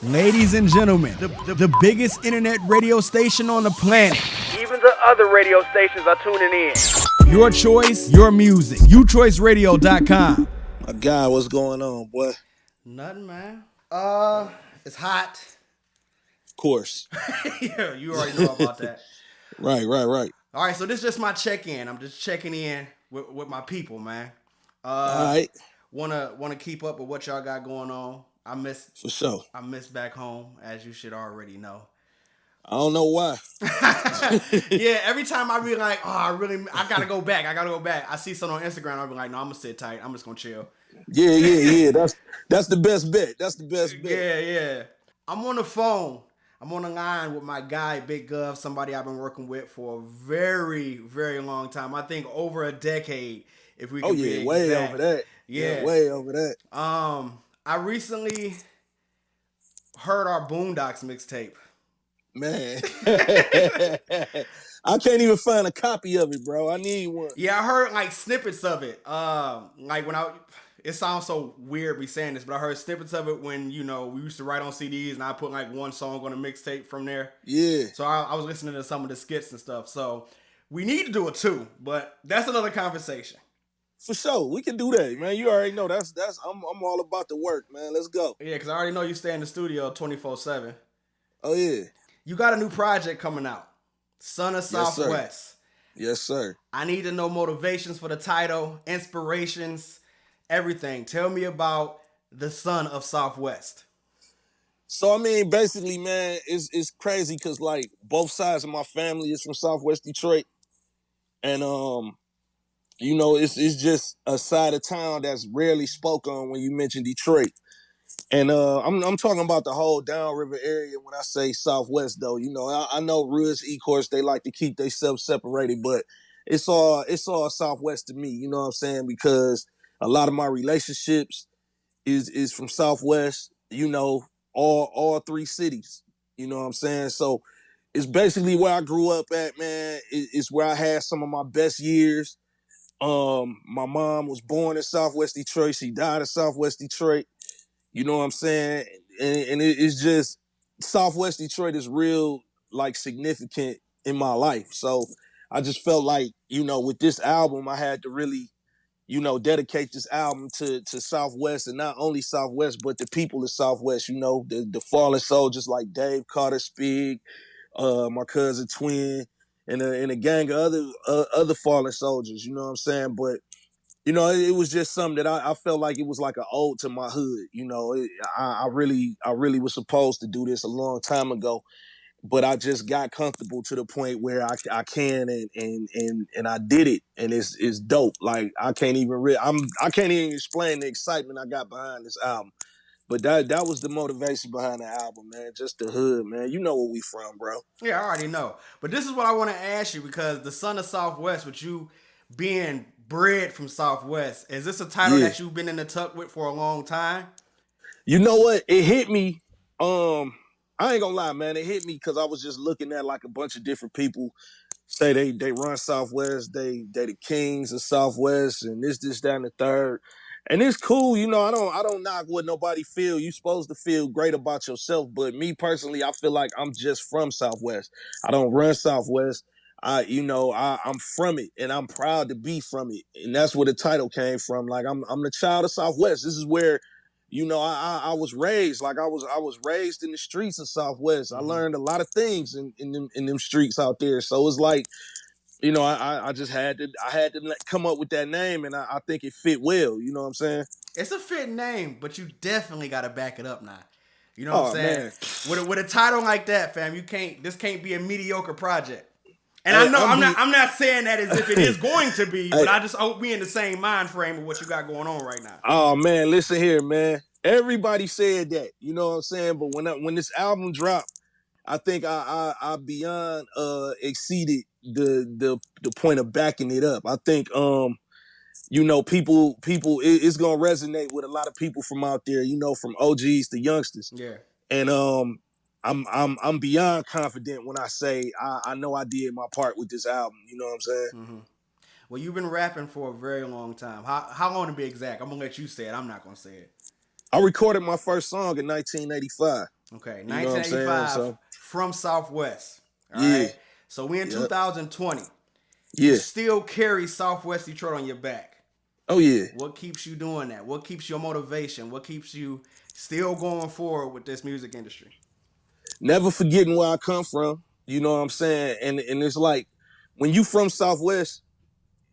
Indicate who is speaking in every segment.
Speaker 1: Ladies and gentlemen, the biggest internet radio station on the planet.
Speaker 2: Even the other radio stations are tuning in.
Speaker 1: Your choice, your music. UChoiceRadio.com.
Speaker 3: My guy, what's going on, boy?
Speaker 4: Nothing, man. It's hot.
Speaker 3: Of course.
Speaker 4: Yeah, you already know about that.
Speaker 3: Right.
Speaker 4: All right, so this is just my check-in. I'm just checking in with my people, man.
Speaker 3: All right.
Speaker 4: Wanna keep up with what y'all got going on.
Speaker 3: For sure.
Speaker 4: I miss back home, as you should already know.
Speaker 3: I don't know why.
Speaker 4: Yeah, every time I be like, I gotta go back. I see something on Instagram, I'll be like, no, I'm gonna sit tight. I'm just gonna chill.
Speaker 3: Yeah. That's the best bet.
Speaker 4: Yeah. I'm on the phone. I'm on the line with my guy, Big Gov, somebody I've been working with for a very, very long time. I think over a decade, if we can be exact.
Speaker 3: Way over that.
Speaker 4: Yeah,
Speaker 3: way over that.
Speaker 4: I recently heard our Boondocks mixtape.
Speaker 3: Man. I can't even find a copy of it, bro. I need one.
Speaker 4: Yeah, I heard like snippets of it. It sounds so weird me saying this, but I heard snippets of it when, we used to write on CDs and I put like one song on a mixtape from there.
Speaker 3: Yeah.
Speaker 4: So I was listening to some of the skits and stuff. So we need to do it too, but that's another conversation.
Speaker 3: For sure. We can do that, man. You already know I'm all about the work, man. Let's go.
Speaker 4: Yeah, because I already know you stay in the studio 24/7.
Speaker 3: Oh, yeah.
Speaker 4: You got a new project coming out. Son of Southwest.
Speaker 3: Yes, sir.
Speaker 4: I need to know motivations for the title, inspirations, everything. Tell me about the Son of Southwest.
Speaker 3: So, I mean, basically, man, it's crazy because, like, both sides of my family is from Southwest Detroit. And, it's just a side of town that's rarely spoke on when you mention Detroit. And I'm talking about the whole downriver area when I say Southwest, though. I know Roods, Ecorse, they like to keep themselves separated, but it's all Southwest to me, you know what I'm saying? Because a lot of my relationships is from Southwest, all three cities, you know what I'm saying? So it's basically where I grew up at, man. It's where I had some of my best years. My mom was born in Southwest Detroit. She died in Southwest Detroit. You know what I'm saying? And it's just, Southwest Detroit is real, like, significant in my life. So I just felt like, with this album, I had to really, dedicate this album to Southwest, and not only Southwest, but the people of Southwest, the fallen soldiers like Dave Carter Spig, my cousin Twin, and a gang of other fallen soldiers, you know what I'm saying? But it was just something that I felt like it was like an ode to my hood. I really was supposed to do this a long time ago, but I just got comfortable to the point where I can and I did it, and it's dope. Like, I can't even explain the excitement I got behind this album. But that was the motivation behind the album, man. Just the hood, man. You know where we from, bro.
Speaker 4: Yeah, I already know. But this is what I want to ask you, because the Son of Southwest, with you being bred from Southwest, is this a title that you've been in the tuck with for a long time?
Speaker 3: You know what? It hit me. I ain't gonna lie, man. It hit me because I was just looking at like a bunch of different people say they run Southwest, they the kings of Southwest, and this, that, and the third. And it's cool, I don't knock what nobody feel. You supposed to feel great about yourself, but me personally, I feel like I'm just from Southwest. I don't run Southwest. I'm from it, and I'm proud to be from it, and that's where the title came from. Like, I'm the child of Southwest. This is where, I was raised. Like, I was raised in the streets of Southwest. I learned a lot of things in them streets out there. So it's like, I just had to come up with that name, and I think it fit well. You know what I'm saying?
Speaker 4: It's a fit name, but you definitely got to back it up now. You know what I'm saying?
Speaker 3: Man.
Speaker 4: With a title like that, fam, this can't be a mediocre project. And I know I'm not saying that as if it is going to be, but I just hope we in the same mind frame of what you got going on right now.
Speaker 3: Oh man, listen here, man. Everybody said that, you know what I'm saying? But when this album dropped, I think I beyond exceeded the point of backing it up. I think people it's gonna resonate with a lot of people from out there, from OGs to youngsters.
Speaker 4: Yeah.
Speaker 3: And I'm beyond confident when I say I know I did my part with this album. You know what I'm saying?
Speaker 4: Mm-hmm. Well, you've been rapping for a very long time. How long to be exact? I'm gonna let you say it. I'm not gonna say it.
Speaker 3: I recorded my first song in 1985.
Speaker 4: Okay,
Speaker 3: You know what I'm saying?
Speaker 4: 1985
Speaker 3: So
Speaker 4: from Southwest. All
Speaker 3: yeah,
Speaker 4: right. So we in
Speaker 3: yep,
Speaker 4: 2020. You
Speaker 3: yeah.
Speaker 4: still carry Southwest Detroit on your back.
Speaker 3: Oh yeah.
Speaker 4: What keeps you doing that? What keeps your motivation? What keeps you still going forward with this music industry?
Speaker 3: Never forgetting where I come from. You know what I'm saying? And it's like when you from Southwest,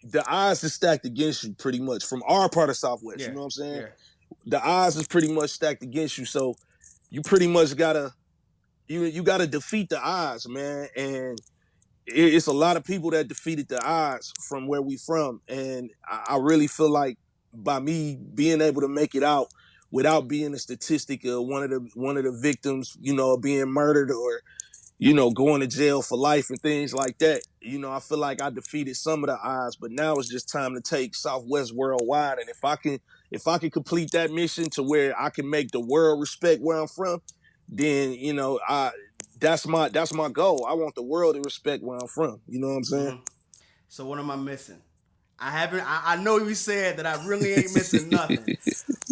Speaker 3: the odds is stacked against you pretty much from our part of Southwest. You
Speaker 4: Yeah,
Speaker 3: know what I'm saying?
Speaker 4: yeah.
Speaker 3: The odds is pretty much stacked against you. So you pretty much gotta you gotta defeat the odds, man. And it's a lot of people that defeated the odds from where we from. And I really feel like by me being able to make it out without being a statistic of one of the victims, you know, being murdered or you know, going to jail for life and things like that. You know, I feel like I defeated some of the odds, but now it's just time to take Southwest worldwide. And if I can complete that mission to where I can make the world respect where I'm from, then you know, that's my goal. I want the world to respect where I'm from. You know what I'm saying?
Speaker 4: So what am I missing? I know you said that I really ain't missing nothing,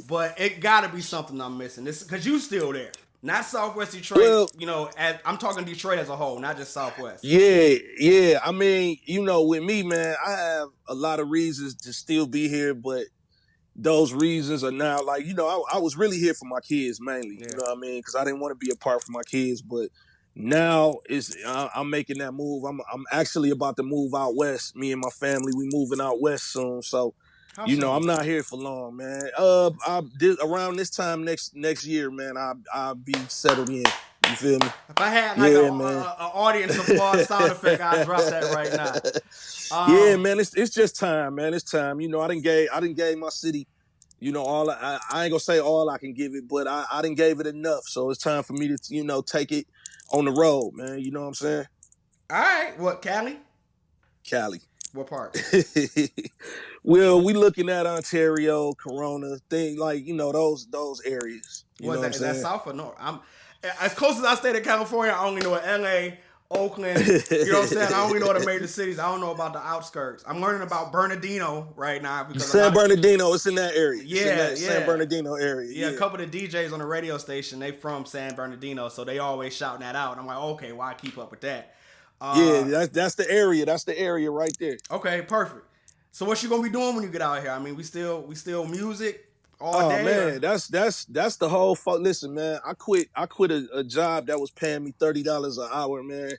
Speaker 4: but it got to be something I'm missing. This because you still there, not Southwest Detroit.
Speaker 3: Well,
Speaker 4: You know, I'm talking Detroit as a whole, not just Southwest.
Speaker 3: yeah, yeah. I mean, you know, with me, man, I have a lot of reasons to still be here, but those reasons are now like, you know, I was really here for my kids mainly, you
Speaker 4: Yeah.
Speaker 3: know what I mean? Because I didn't want to be apart from my kids, but now I'm making that move. I'm actually about to move out west. Me and my family, we moving out west soon. So,
Speaker 4: How
Speaker 3: you know,
Speaker 4: soon?
Speaker 3: I'm not here for long, man. Around this time next year, man, I'll be settled in. You feel me?
Speaker 4: If I had like
Speaker 3: Yeah, man.
Speaker 4: a audience applause sound effect, I'd drop that right now.
Speaker 3: Yeah, man. It's just time, man. It's time. You know, I didn't gave my city. You know, I ain't gonna say all I can give it, but I didn't gave it enough. So it's time for me to, you know, take it on the road, man. You know what I'm saying?
Speaker 4: All right. What, Cali?
Speaker 3: Cali.
Speaker 4: What part?
Speaker 3: Well, we looking at Ontario, Corona, thing like, you know, those areas. You
Speaker 4: What
Speaker 3: know
Speaker 4: is
Speaker 3: what I'm
Speaker 4: that? Is that
Speaker 3: saying?
Speaker 4: South or North? I'm as close as I stayed in California. I only know LA, Oakland. You know what I'm saying? I only know the major cities. I don't know about the outskirts. I'm learning about Bernardino right now because
Speaker 3: San Bernardino, it's in that area. It's in
Speaker 4: yeah,
Speaker 3: that San Bernardino area.
Speaker 4: yeah. A couple of the DJs on the radio station, they from San Bernardino, so they always shouting that out. And I'm like, okay, why keep up with that?
Speaker 3: Yeah, that's the area. That's the area right there.
Speaker 4: Okay, perfect. So what you gonna be doing when you get out here? I mean, we still music all
Speaker 3: Oh
Speaker 4: day.
Speaker 3: man,
Speaker 4: Or?
Speaker 3: that's the whole listen, man. I quit a job that was paying me $30 an hour, man.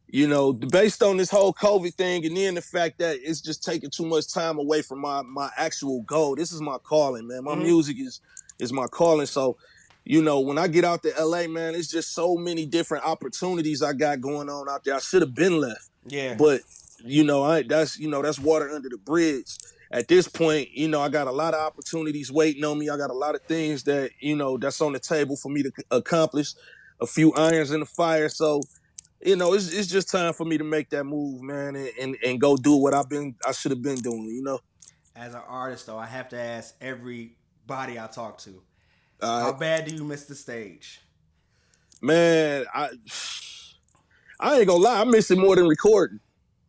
Speaker 3: You know, based on this whole COVID thing, and then the fact that it's just taking too much time away from my actual goal. This is my calling, man. My music is my calling. So, you know, when I get out to LA, man, it's just so many different opportunities I got going on out there. I should have been left,
Speaker 4: Yeah.
Speaker 3: but you know, that's water under the bridge. At this point, you know, I got a lot of opportunities waiting on me. I got a lot of things that, you know, that's on the table for me to accomplish. A few irons in the fire. So, you know, it's just time for me to make that move, man, and go do what I should have been doing, you know.
Speaker 4: As an artist, though, I have to ask everybody I talk to,
Speaker 3: All
Speaker 4: how
Speaker 3: right.
Speaker 4: bad do you miss the stage?
Speaker 3: Man, I ain't gonna lie, I miss it more than recording.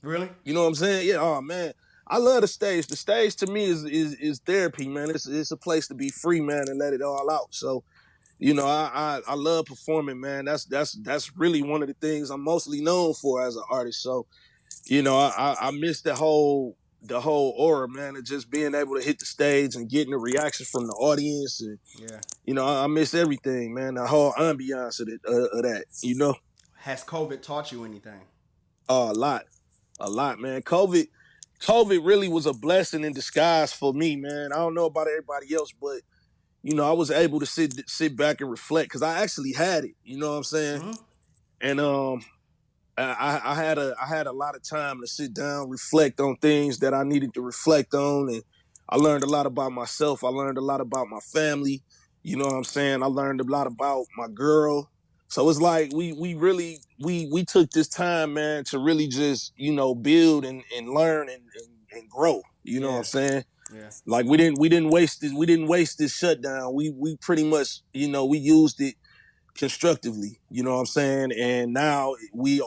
Speaker 4: Really?
Speaker 3: You know what I'm saying? Yeah, oh man. I love the stage. The stage to me is therapy, man. It's a place to be free, man, and let it all out. So, you know, I love performing, man. That's really one of the things I'm mostly known for as an artist. So, you know, I miss the whole aura, man, of just being able to hit the stage and getting the reactions from the audience, and
Speaker 4: Yeah.
Speaker 3: you know, I miss everything, man. The whole ambiance of that, you know.
Speaker 4: Has COVID taught you anything?
Speaker 3: A lot, man. COVID really was a blessing in disguise for me, man. I don't know about everybody else, but you know, I was able to sit back and reflect because I actually had it. You know what I'm saying? And I had a lot of time to sit down, reflect on things that I needed to reflect on, and I learned a lot about myself. I learned a lot about my family. You know what I'm saying? I learned a lot about my girl. So it's like we really we took this time, man, to really just, you know, build and learn and grow. You know what I'm
Speaker 4: Yeah.
Speaker 3: saying?
Speaker 4: Yeah.
Speaker 3: Like we didn't waste this shutdown. We pretty much, you know, we used it constructively, you know what I'm saying? And now we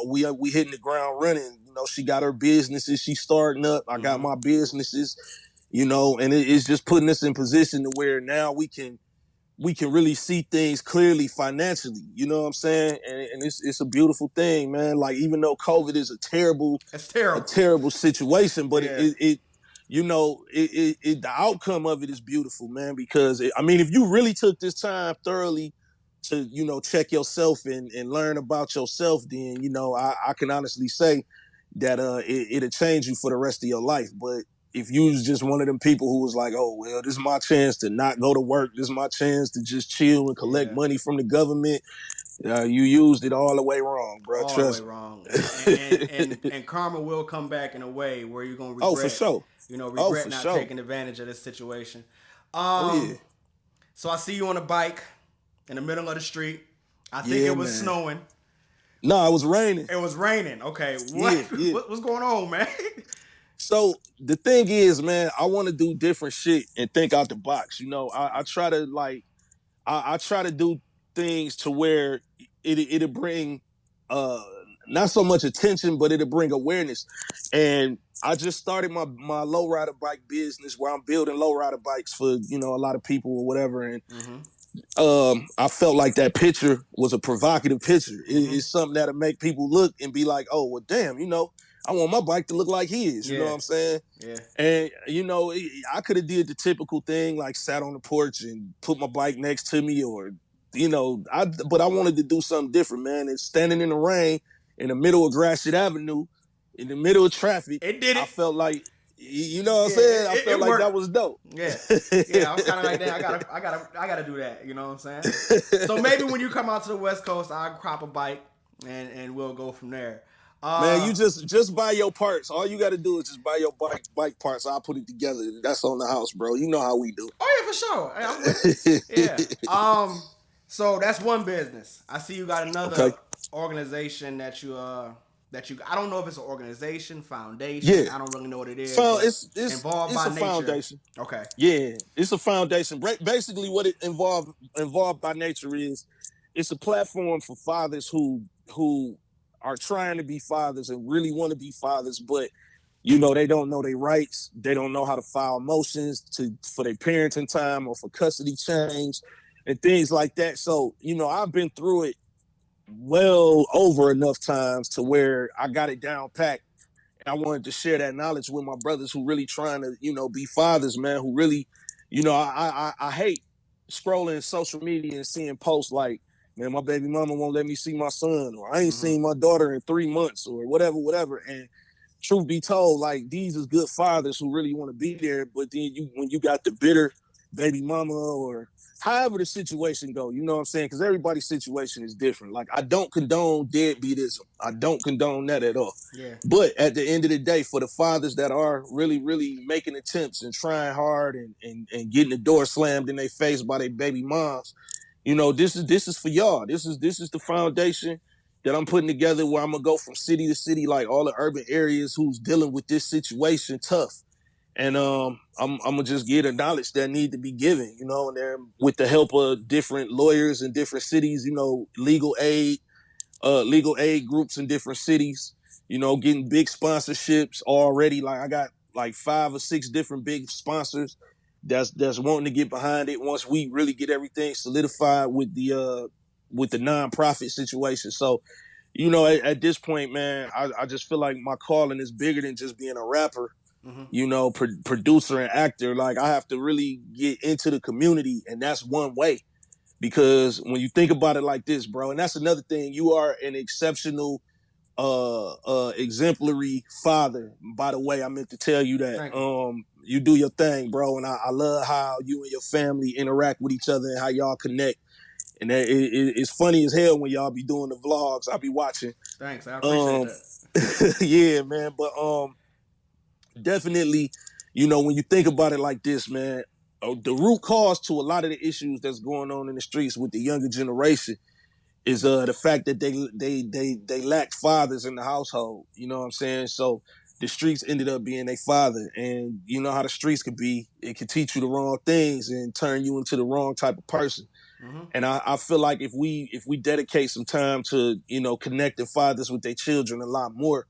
Speaker 3: hitting the ground running. You know, she got her businesses, she's starting up. I got my businesses, you know, and it's just putting us in position to where now we can we can really see things clearly financially. You know what I'm saying? And it's a beautiful thing, man. Like, even though COVID is
Speaker 4: It's terrible.
Speaker 3: a terrible situation, but
Speaker 4: Yeah.
Speaker 3: the outcome of it is beautiful, man. Because I mean, if you really took this time thoroughly to, check yourself and learn about yourself, then, I can honestly say that it'll change you for the rest of your life. But if you was just one of them people who was like, oh, well, this is my chance to not go to work, this is my chance to just chill and collect money from the government, you used it all the way wrong, bro.
Speaker 4: All the way
Speaker 3: Trust
Speaker 4: wrong.
Speaker 3: me.
Speaker 4: And karma will come back in a way where you're gonna
Speaker 3: Oh, for
Speaker 4: regret,
Speaker 3: sure. Oh,
Speaker 4: regret
Speaker 3: for
Speaker 4: not
Speaker 3: sure.
Speaker 4: taking advantage of this situation.
Speaker 3: Oh, yeah.
Speaker 4: So I see you on a bike in the middle of the street. I think it was snowing.
Speaker 3: No, it was raining.
Speaker 4: It was raining. Okay, what?
Speaker 3: Yeah.
Speaker 4: What's going on, man?
Speaker 3: So the thing is, man, I want to do different shit and think out the box. I try to I try to do things to where it'll bring not so much attention, but it'll bring awareness. And I just started my lowrider bike business where I'm building lowrider bikes for, a lot of people or whatever. And I felt like that picture was a provocative picture. It's something that'll make people look and be like, oh, well, damn, I want my bike to look like his. You know what I'm saying?
Speaker 4: Yeah.
Speaker 3: And, I could have did the typical thing, like sat on the porch and put my bike next to me, or, but I wanted to do something different, man. And standing in the rain in the middle of Gratiot Avenue, in the middle of traffic,
Speaker 4: It did it.
Speaker 3: I felt like, you know what I'm saying? I felt like that was dope.
Speaker 4: Yeah. I was kind of like that. I gotta do that. You know what I'm saying? So maybe when you come out to the West Coast, I'll crop a bike and we'll go from there.
Speaker 3: Man, you just buy your parts. All you got to do is just buy your bike parts. I'll put it together. That's on the house, bro. You know how we do.
Speaker 4: Oh yeah, for sure. Hey, I'm with it. Yeah. So that's one business. I see you got another organization that you I don't know if it's an organization, foundation.
Speaker 3: Yeah.
Speaker 4: I don't really know what it is.
Speaker 3: It's
Speaker 4: involved by
Speaker 3: a
Speaker 4: nature.
Speaker 3: foundation.
Speaker 4: Okay.
Speaker 3: Yeah, it's a foundation. Basically, what it involved by nature is, it's a platform for fathers who are trying to be fathers and really want to be fathers, but they don't know their rights. They don't know how to file motions for their parenting time or for custody change and things like that. So, I've been through it well over enough times to where I got it down packed. And I wanted to share that knowledge with my brothers who really trying to, be fathers, man, who really, I hate scrolling social media and seeing posts like, man, my baby mama won't let me see my son, or I ain't seen my daughter in 3 months, or whatever. And truth be told, like, these is good fathers who really want to be there. But then when you got the bitter baby mama, or however the situation go, you know what I'm saying? Because everybody's situation is different. Like, I don't condone deadbeatism. I don't condone that at all.
Speaker 4: Yeah.
Speaker 3: But at the end of the day, for the fathers that are really, really making attempts and trying hard and getting the door slammed in their face by their baby moms, this is for y'all. This is the foundation that I'm putting together, where I'm gonna go from city to city, like all the urban areas who's dealing with this situation tough. And I'm gonna just get the knowledge that need to be given, and then with the help of different lawyers in different cities, legal aid groups in different cities, getting big sponsorships already. Like, I got like 5 or 6 different big sponsors that's wanting to get behind it once we really get everything solidified with the nonprofit situation. So, at this point, man, I just feel like my calling is bigger than just being a rapper. Producer and actor. Like, I have to really get into the community, and that's one way. Because when you think about it like this, bro, and that's another thing, you are an exceptional, exemplary father. By the way, I meant to tell you that. You do your thing, bro, and I love how you and your family interact with each other and how y'all connect. And it's funny as hell when y'all be doing the vlogs. I be watching.
Speaker 4: Thanks, I appreciate
Speaker 3: that. Yeah, man, but definitely, when you think about it like this, man, the root cause to a lot of the issues that's going on in the streets with the younger generation is the fact that they lack fathers in the household. You know what I'm saying? So the streets ended up being their father, and you know how the streets could be. It could teach you the wrong things and turn you into the wrong type of person. And I feel like if we dedicate some time to connecting fathers with their children a lot more,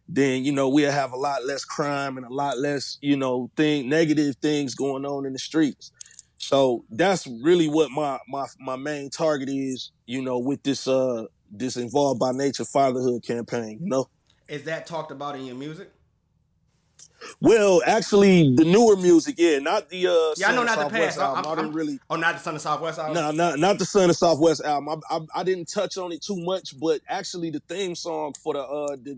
Speaker 3: then we'll have a lot less crime and a lot less negative things going on in the streets. So that's really what my main target is, with this Involved by Nature fatherhood campaign,
Speaker 4: Is that talked about in your music?
Speaker 3: Well, actually, the newer music, yeah, not the
Speaker 4: Yeah, I
Speaker 3: Son
Speaker 4: know
Speaker 3: of
Speaker 4: not the
Speaker 3: Southwest
Speaker 4: past.
Speaker 3: album. I didn't really,
Speaker 4: Oh, not the Son of Southwest album.
Speaker 3: no, not the Son of Southwest album. I didn't touch on it too much, but actually, the theme song for the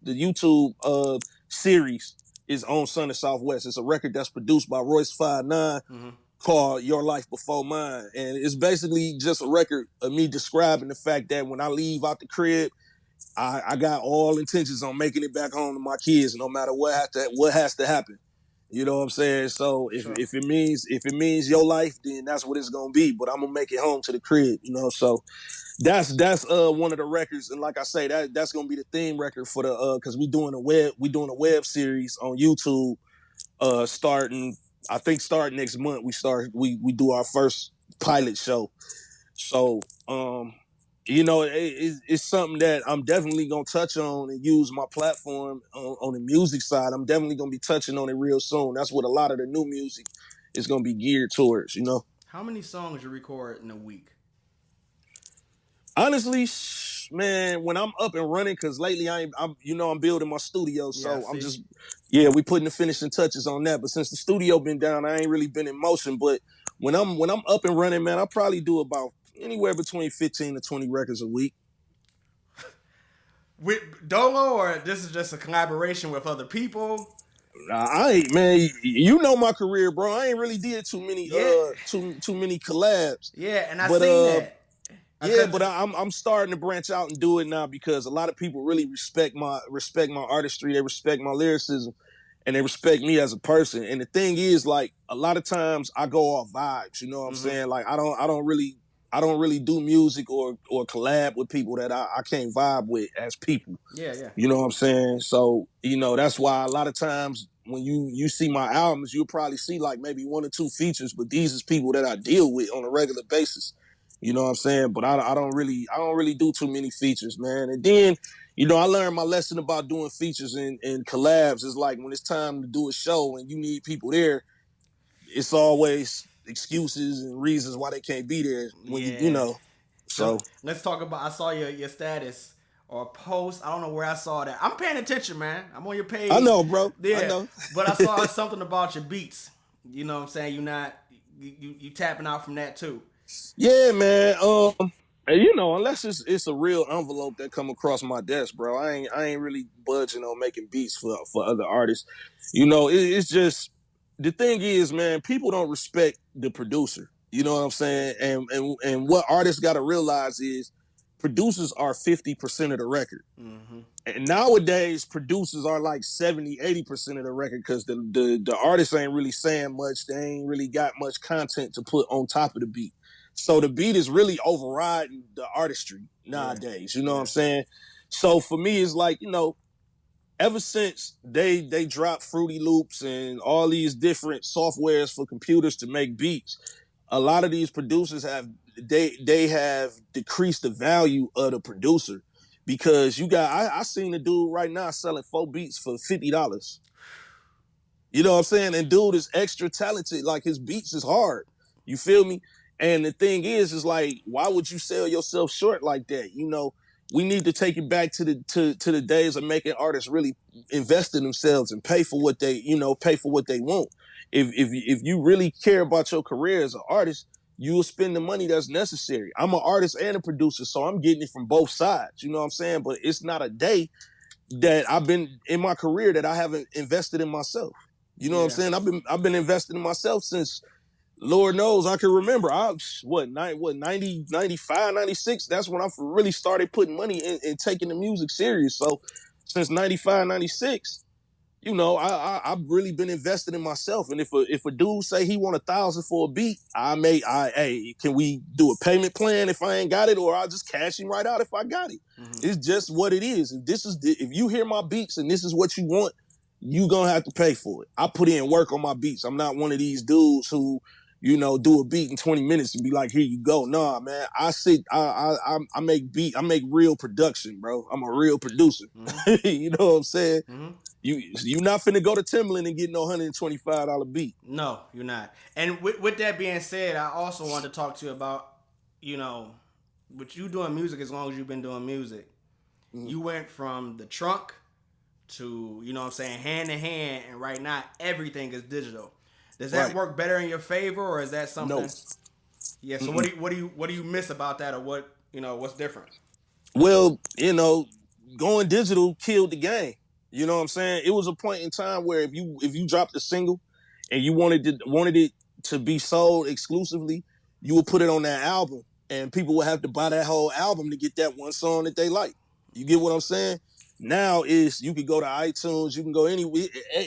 Speaker 3: YouTube series is on Son of Southwest. It's a record that's produced by Royce 5'9", called Your Life Before Mine. And it's basically just a record of me describing the fact that when I leave out the crib, I got all intentions on making it back home to my kids, no matter what has to happen. You know what I'm saying? So if it means your life, then that's what it's gonna be. But I'm gonna make it home to the crib, So that's one of the records, and like I say, that's gonna be the theme record for the because we doing a web series on YouTube starting next month. We do our first pilot show. So it's something that I'm definitely gonna touch on and use my platform on the music side. I'm definitely gonna be touching on it real soon. That's what a lot of the new music is gonna be geared towards.
Speaker 4: How many songs you record in a week?
Speaker 3: Honestly, man, when I'm up and running, because lately I'm building my studio, so we putting the finishing touches on that. But since the studio been down, I ain't really been in motion. But when I'm up and running, man, I probably do about anywhere between 15 to 20 records a week.
Speaker 4: With Dolo, or this is just a collaboration with other people?
Speaker 3: I ain't, man. You know my career, bro. I ain't really did too many too many collabs.
Speaker 4: Yeah, and I seen that.
Speaker 3: Yeah, but I'm starting to branch out and do it now because a lot of people really respect my artistry. They respect my lyricism, and they respect me as a person. And the thing is, like, a lot of times I go off vibes. You know what I'm saying? Like, I don't really do music or collab with people that I can't vibe with as people.
Speaker 4: Yeah.
Speaker 3: You know what I'm saying? So, that's why a lot of times when you see my albums, you'll probably see like maybe 1 or 2 features, but these is people that I deal with on a regular basis. You know what I'm saying? But I don't really do too many features, man. And then, I learned my lesson about doing features and collabs is like when it's time to do a show and you need people there, it's always excuses and reasons why they can't be there when So
Speaker 4: let's talk about, I saw your status or post. I don't know where I saw that. I'm paying attention, man. I'm on your page.
Speaker 3: I know, bro.
Speaker 4: Yeah.
Speaker 3: I know.
Speaker 4: But I saw something about your beats. You know what I'm saying? You tapping out from that too.
Speaker 3: Yeah, man. Unless it's a real envelope that come across my desk, bro, I ain't really budging on making beats for other artists. It's just the thing is, man, people don't respect the producer. You know what I'm saying? And what artists got to realize is producers are 50% of the record. And nowadays, producers are like 70-80% of the record because the artists ain't really saying much. They ain't really got much content to put on top of the beat. So the beat is really overriding the artistry nowadays. You know what I'm saying? So for me, it's like, ever since they dropped Fruity Loops and all these different softwares for computers to make beats, a lot of these producers have decreased the value of the producer because I seen a dude right now selling 4 beats for $50. You know what I'm saying? And dude is extra talented. Like, his beats is hard. You feel me? And the thing is like, why would you sell yourself short like that? We need to take it back to the days of making artists really invest in themselves and pay for what they want. If you really care about your career as an artist, you will spend the money that's necessary. I'm an artist and a producer, so I'm getting it from both sides. You know what I'm saying? But it's not a day that I've been in my career that I haven't invested in myself. You know what I'm saying? I've been investing in myself since, Lord knows, I can remember. 90, 95, 96, that's when I really started putting money in and taking the music serious. So since 95, 96, I've really been invested in myself. And if a dude say he want $1,000 for a beat, hey, can we do a payment plan if I ain't got it, or I'll just cash him right out if I got it. It's just what it is. If you hear my beats and this is what you want, you gonna have to pay for it. I put in work on my beats. I'm not one of these dudes who, do a beat in 20 minutes and be like, here you go. Nah, man. I make real production, bro. I'm a real producer.
Speaker 4: Mm-hmm.
Speaker 3: You know what I'm saying?
Speaker 4: Mm-hmm.
Speaker 3: You not finna go to Timberland and get no $125 beat.
Speaker 4: No, you're not. And with that being said, I also wanted to talk to you about, with you doing music as long as you've been doing music.
Speaker 3: Mm-hmm.
Speaker 4: You went from the trunk to, hand to hand, and right now everything is digital. Does that work better in your favor, or is that something?
Speaker 3: No.
Speaker 4: Yeah. So what do you miss about that, or what's different?
Speaker 3: Well, going digital killed the game. You know what I'm saying? It was a point in time where if you dropped a single and you wanted it to be sold exclusively, you would put it on that album, and people would have to buy that whole album to get that one song that they like. You get what I'm saying? Now is you could go to iTunes, you can go anywhere.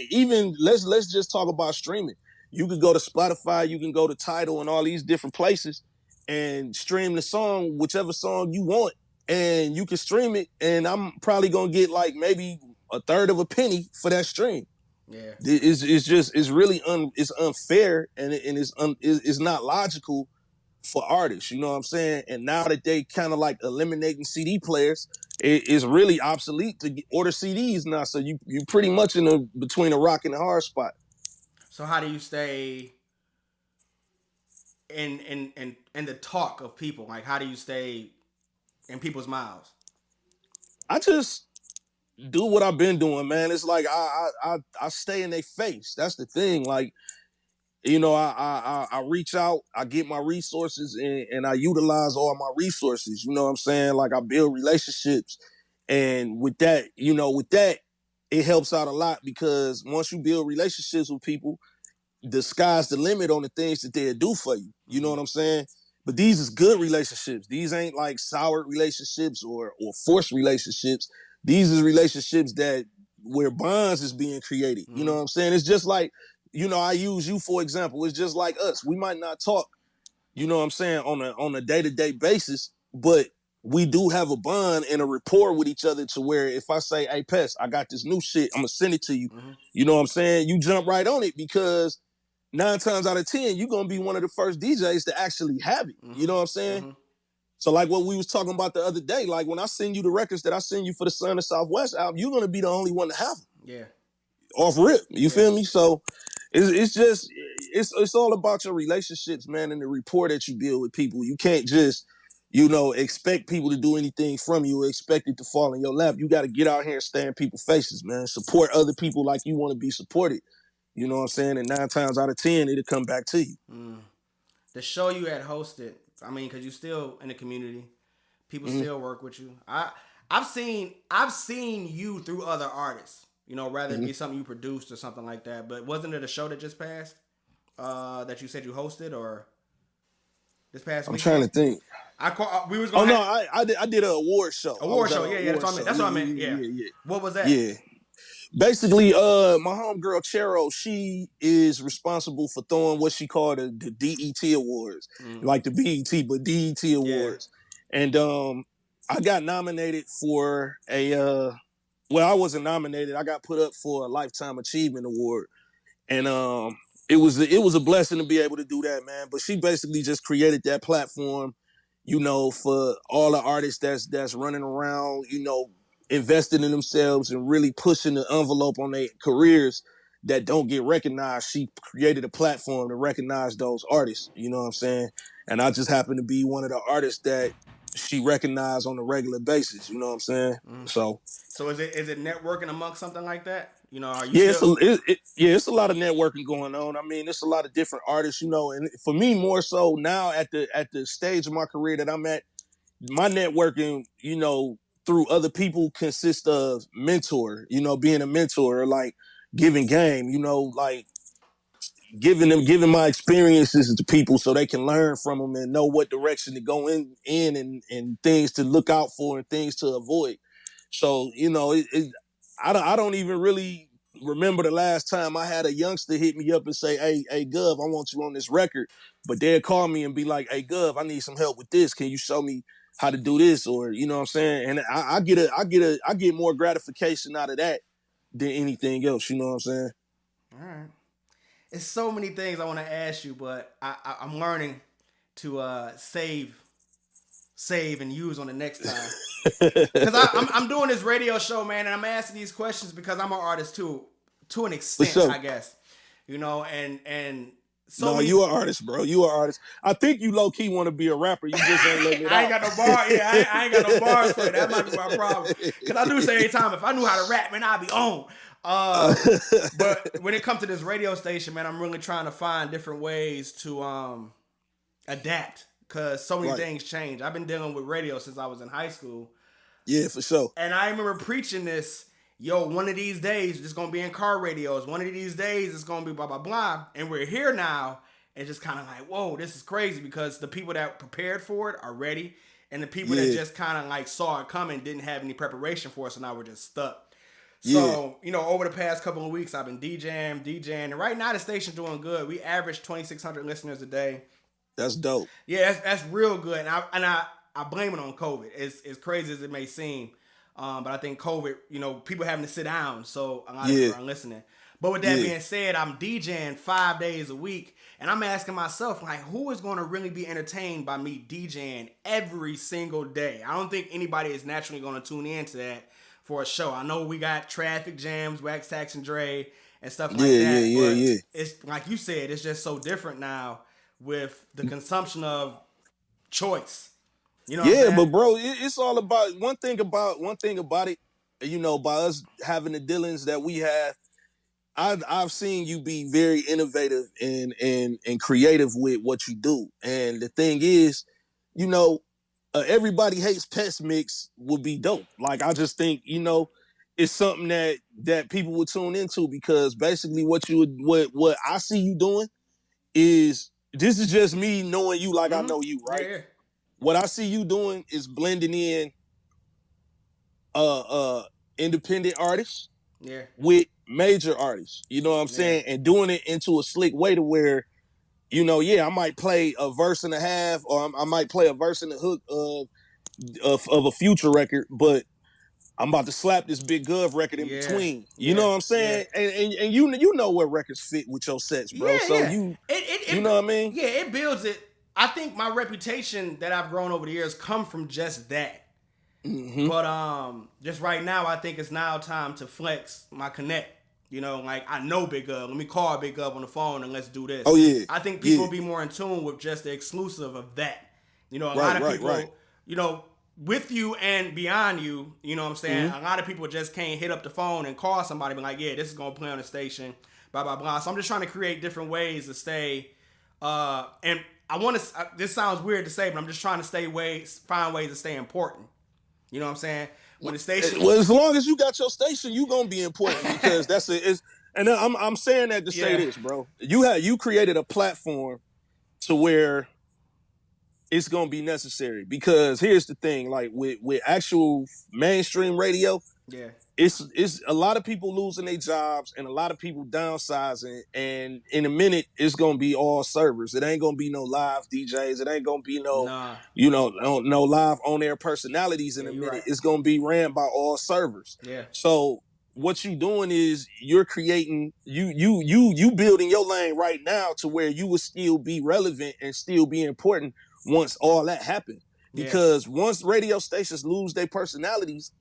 Speaker 3: Even let's just talk about streaming. You could go to Spotify, you can go to Tidal, and all these different places, and stream the song, whichever song you want, and you can stream it. And I'm probably gonna get like maybe a third of a penny for that stream.
Speaker 4: Yeah,
Speaker 3: it's really it's unfair, and it's not logical for artists. You know what I'm saying? And now that they kind of like eliminating CD players, it's really obsolete to order CDs now. So you pretty much between a rock and a hard spot.
Speaker 4: So how do you stay in the talk of people? Like, how do you stay in people's mouths?
Speaker 3: I just do what I've been doing, man. It's like I stay in their face. That's the thing. Like, I reach out, I get my resources, and I utilize all my resources. You know what I'm saying? Like, I build relationships, and with that, it helps out a lot, because once you build relationships with people, the sky's the limit on the things that they'll do for you. You know what I'm saying? But these is good relationships. These ain't like sour relationships or forced relationships. These is relationships that where bonds is being created. You know what I'm saying? It's just like, I use you for example. It's just like us. We might not talk, you know what I'm saying, on a day-to-day basis, but we do have a bond and a rapport with each other, to where if I say, hey, Pest, I got this new shit, I'm gonna send it to you. You know what I'm saying? You jump right on it, because 9 times out of 10, you're gonna be one of the first DJs to actually have it. You know what I'm saying? So like what we was talking about the other day, like when I send you the records that I send you for the Sun of Southwest album, you're gonna be the only one to have them.
Speaker 4: Yeah.
Speaker 3: Off rip. You feel me? So it's just it's all about your relationships, man, and the rapport that you build with people. You can't just, expect people to do anything from you or expect it to fall in your lap. You got to get out here and stare in people's faces, man. Support other people like you want to be supported. You know what I'm saying? And 9 times out of 10, it'll come back to you.
Speaker 4: The show you had hosted, I mean, because you still in the community, people still work with you. I've seen you through other artists. Rather it be something you produced or something like that. But wasn't it a show that just passed? That you said you hosted, or this past week?
Speaker 3: I'm trying to think.
Speaker 4: We was going.
Speaker 3: I did an award show.
Speaker 4: Award show, yeah. That's what I meant. Yeah. What was that?
Speaker 3: Yeah. Basically, my homegirl Chero, she is responsible for throwing what she called the DET Awards, like the BET, but DET Awards. Yeah. And I got nominated for I wasn't nominated. I got put up for a Lifetime Achievement Award, and it was a blessing to be able to do that, man. But she basically just created that platform, for all the artists that's running around, investing in themselves and really pushing the envelope on their careers that don't get recognized. She created a platform to recognize those artists. You know what I'm saying? And I just happen to be one of the artists that she recognized on a regular basis. You know what I'm saying? So
Speaker 4: is it networking amongst something like that? Are you
Speaker 3: it's a lot of networking going on. I mean, it's a lot of different artists, and for me, more so now at the stage of my career that I'm at, my networking, through other people consists of being a mentor, or like giving game, like giving my experiences to people so they can learn from them and know what direction to go in and things to look out for and things to avoid. So, I don't even really remember the last time I had a youngster hit me up and say, hey, Gov, I want you on this record. But they'd call me and be like, hey, Gov, I need some help with this. Can you show me how to do this? Or, you know what I'm saying? And I get more gratification out of that than anything else. You know what I'm saying?
Speaker 4: All right. it's so many things I want to ask you, but I'm learning to save and use on the next time. Because I'm doing this radio show, man, and I'm asking these questions because I'm an artist too, to an extent, I guess. And so many...
Speaker 3: you an artist, bro. You an artist. I think you low key want to be a rapper. You just ain't letting it
Speaker 4: I
Speaker 3: out.
Speaker 4: ain't got no bar. Yeah, I ain't got no bars for it. That might be my problem. Because I do say every time, if I knew how to rap, man, I'd be on. But when it comes to this radio station, man, I'm really trying to find different ways to adapt. Because so many things change. I've been dealing with radio since I was in high school.
Speaker 3: Yeah, for sure.
Speaker 4: And I remember preaching this, one of these days it's gonna be in car radios. One of these days it's gonna be blah blah blah. And we're here now, and just kind of like, whoa, this is crazy because the people that prepared for it are ready, and the people that just kind of like saw it coming didn't have any preparation for it, so now we're just stuck. So over the past couple of weeks, I've been DJing, and right now the station's doing good. We average 2,600 listeners a day.
Speaker 3: That's dope.
Speaker 4: Yeah, that's real good, and I blame it on COVID. As crazy as it may seem. But I think COVID, people having to sit down, so a lot of people aren't listening. But with that being said, I'm DJing 5 days a week, and I'm asking myself, like, who is going to really be entertained by me DJing every single day? I don't think anybody is naturally going to tune into that for a show. I know we got traffic jams, Wax Tax and Dre, and stuff like that. But it's like you said, it's just so different now with the consumption of choice.
Speaker 3: But bro, it's all about one thing about it. By us having the dealings that we have, I've seen you be very innovative and creative with what you do. And the thing is, everybody hates Pest mix would be dope. Like I just think it's something that people would tune into because basically what I see you doing is this is just me knowing you like I know you, right?
Speaker 4: Yeah.
Speaker 3: What I see you doing is blending in independent artists with major artists. You know what I'm saying? And doing it into a slick way to where, I might play a verse and a half or I might play a verse and a hook of a Future record, but I'm about to slap this Big Gov record in between. You know what I'm saying? Yeah. And you know what records fit with your sets, bro. You know what I mean?
Speaker 4: Yeah, it builds it. I think my reputation that I've grown over the years come from just that. Mm-hmm. But just right now, I think it's now time to flex my connect. Like I know Big Gov. Let me call Big Gov on the phone and let's do this.
Speaker 3: Oh yeah.
Speaker 4: I think people will be more in tune with just the exclusive of that. A lot of people, with you and beyond you, you know what I'm saying? Mm-hmm. A lot of people just can't hit up the phone and call somebody and be like, yeah, this is gonna play on the station, blah blah blah. So I'm just trying to create different ways to stay and I want to. This sounds weird to say, but I'm just trying to find ways to stay important. You know what I'm saying? When the station,
Speaker 3: well, as long as you got your station, you gonna be important because that's it. And I'm saying that to say this, bro. You created a platform to where it's gonna be necessary because here's the thing, like with actual mainstream radio, it's a lot of people losing their jobs and a lot of people downsizing, and in a minute it's gonna be all servers. It ain't gonna be no live DJs. It ain't gonna be no live on air personalities in a minute. Right. It's gonna be ran by all servers.
Speaker 4: Yeah.
Speaker 3: So what you doing is you're creating you building your lane right now to where you will still be relevant and still be important once all that happened. Because once radio stations lose their personalities,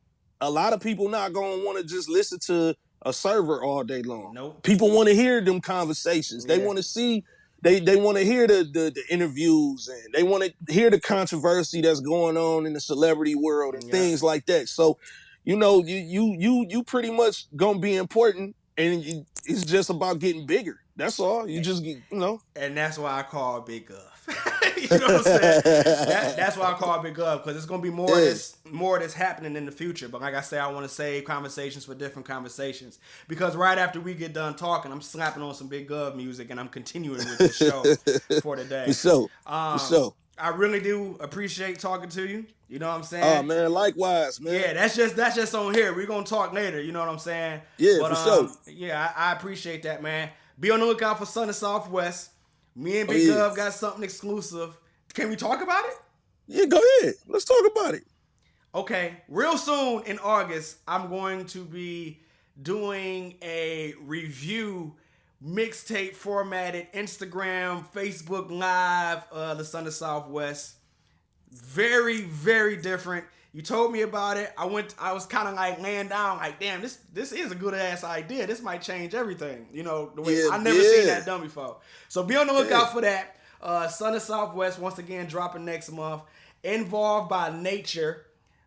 Speaker 3: a lot of people not gonna want to just listen to a server all day long.
Speaker 4: Nope.
Speaker 3: People want to hear them conversations. They want to see, they want to hear the interviews, and they want to hear the controversy that's going on in the celebrity world and things like that. So, you pretty much gonna be important, and it's just about getting bigger. That's all. You just
Speaker 4: And that's why I call Big Gov. You know what I'm saying? That's why I call Big Gov, because it's gonna be more of this happening in the future. But like I say, I want to save conversations for different conversations, because right after we get done talking, I'm slapping on some Big Gov music and I'm continuing with the show for today.
Speaker 3: For sure.
Speaker 4: I really do appreciate talking to you. You know what I'm saying?
Speaker 3: Oh man, likewise, man.
Speaker 4: Yeah, that's just on here. We're gonna talk later. You know what I'm saying?
Speaker 3: Yeah, for sure.
Speaker 4: Yeah, I appreciate that, man. Be on the lookout for Sun and Southwest. Me and Big Gov got something exclusive. Can we talk about it?
Speaker 3: Yeah, go ahead. Let's talk about it.
Speaker 4: Okay. Real soon in August, I'm going to be doing a review mixtape formatted, Instagram, Facebook Live, the Son of Southwest. Very, very different. You told me about it. I was kind of like laying down, like, damn, this is a good ass idea. This might change everything. You know, the way I never seen that done before. So be on the lookout for that. Son of Southwest once again dropping next month. Involved by Nature,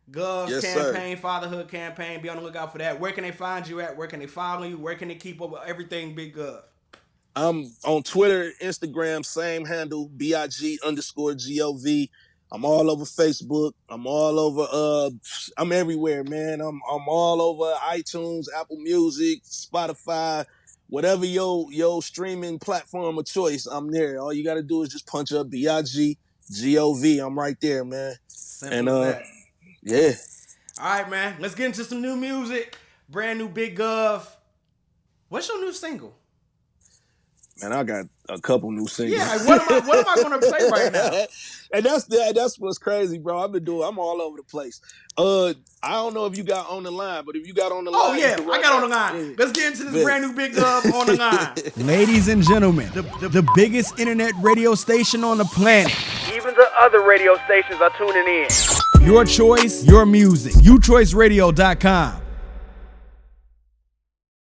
Speaker 4: Gov's campaign, fatherhood campaign. Be on the lookout for that. Where can they find you at? Where can they follow you? Where can they keep up with everything Big Gov?
Speaker 3: I'm on Twitter, Instagram, same handle, BIG_GOV. I'm all over Facebook. I'm all over. I'm everywhere, man. I'm all over iTunes, Apple Music, Spotify, whatever your streaming platform of choice. I'm there. All you got to do is just punch up BIG_GOV. I'm right there, man.
Speaker 4: Simple as that.
Speaker 3: Yeah.
Speaker 4: All right, man. Let's get into some new music. Brand new Big Gov. What's your new single?
Speaker 3: Man, I got a couple new singles.
Speaker 4: Yeah, like what am I going to play right now?
Speaker 3: And that's what's crazy, bro. I'm all over the place. I don't know if you got On the Line, but if you got On the Line.
Speaker 4: Oh, yeah, I got On the Line. Yeah. Let's get into this brand new Big Gov On the Line.
Speaker 1: Ladies and gentlemen, the biggest internet radio station on the planet.
Speaker 2: Even the other radio stations are tuning in.
Speaker 1: Your choice, your music. UChoice Radio.com.